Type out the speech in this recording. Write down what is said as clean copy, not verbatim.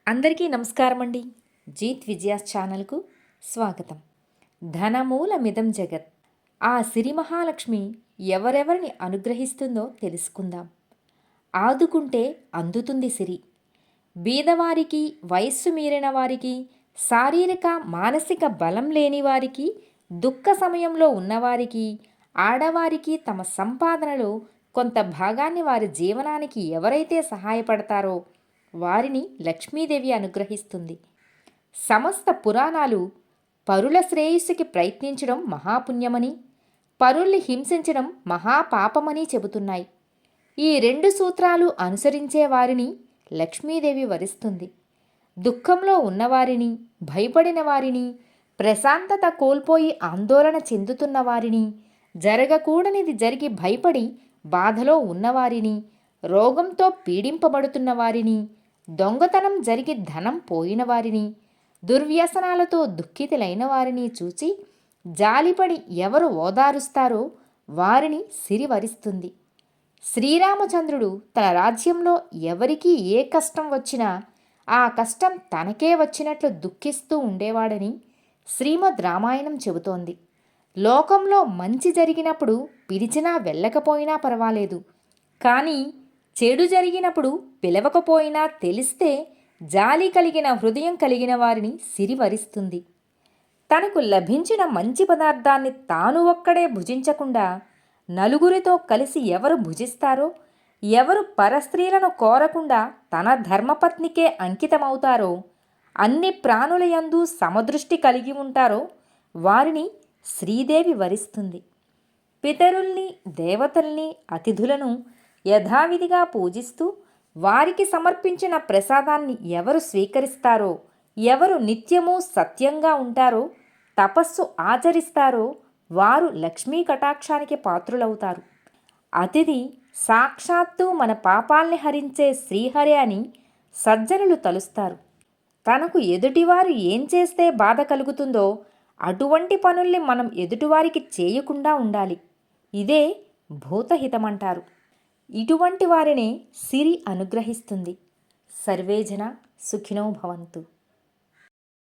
అందరికీ నమస్కారం అండి. జీత్ విజయాస్ ఛానల్కు స్వాగతం. ధనమూలమిదం జగత్. ఆ సిరి మహాలక్ష్మి ఎవరెవరిని అనుగ్రహిస్తుందో తెలుసుకుందాం. ఆదుకుంటే అందుతుంది సిరి. బీదవారికి, వయస్సు మీరిన వారికి, శారీరక మానసిక బలం లేని వారికి, దుఃఖ సమయంలో ఉన్నవారికి, ఆడవారికి తమ సంపాదనలో కొంత భాగాన్ని వారి జీవనానికి ఎవరైతే సహాయపడతారో వారిని లక్ష్మీదేవి అనుగ్రహిస్తుంది. సమస్త పురాణాలు పరుల శ్రేయస్సుకి ప్రయత్నించడం మహాపుణ్యమని, పరుల్ని హింసించడం మహాపాపమని చెబుతున్నాయి. ఈ రెండు సూత్రాలు అనుసరించే వారిని లక్ష్మీదేవి వరిస్తుంది. దుఃఖంలో ఉన్నవారిని, భయపడిన వారిని, ప్రశాంతత కోల్పోయి ఆందోళన చెందుతున్న వారిని, జరగకూడనిది జరిగి భయపడి బాధలో ఉన్నవారిని, రోగంతో పీడింపబడుతున్న వారిని, దొంగతనం జరిగి ధనం పోయిన వారిని, దుర్వ్యసనాలతో దుఃఖితులైన వారిని చూచి జాలిపడి ఎవరు ఓదారుస్తారో వారిని సిరివరిస్తుంది. శ్రీరామచంద్రుడు తన రాజ్యంలో ఎవరికి ఏ కష్టం వచ్చినా ఆ కష్టం తనకే వచ్చినట్లు దుఃఖిస్తూ ఉండేవాడని శ్రీమద్ రామాయణం చెబుతోంది. లోకంలో మంచి జరిగినప్పుడు పిలిచినా వెళ్ళకపోయినా పర్వాలేదు, కానీ చెడు జరిగినప్పుడు పిలవకపోయినా తెలిస్తే జాలి కలిగిన హృదయం కలిగిన వారిని సిరివరిస్తుంది. తనకు లభించిన మంచి పదార్థాన్ని తాను ఒక్కడే భుజించకుండా నలుగురితో కలిసి ఎవరు భుజిస్తారో, ఎవరు పరస్త్రీలను కోరకుండా తన ధర్మపత్నికే అంకితమవుతారో, అన్ని ప్రాణులయందు సమదృష్టి కలిగి ఉంటారో వారిని శ్రీదేవి వరిస్తుంది. పితరుల్ని, దేవతల్ని, అతిథులను యథావిధిగా పూజిస్తూ వారికి సమర్పించిన ప్రసాదాన్ని ఎవరు స్వీకరిస్తారో, ఎవరు నిత్యము సత్యంగా ఉంటారో, తపస్సు ఆచరిస్తారో వారు లక్ష్మీ కటాక్షానికి పాత్రులవుతారు. అతిథి సాక్షాత్తు మన పాపాల్ని హరించే శ్రీహరి అని సజ్జనులు తలుస్తారు. తనకు ఎదుటివారు ఏం చేస్తే బాధ కలుగుతుందో అటువంటి పనుల్ని మనం ఎదుటివారికి చేయకుండా ఉండాలి. ఇదే భూతహితమంటారు. ఇటువంటి వారినే సిరి అనుగ్రహిస్తుంది. సర్వేజన సుఖినో భవంతు.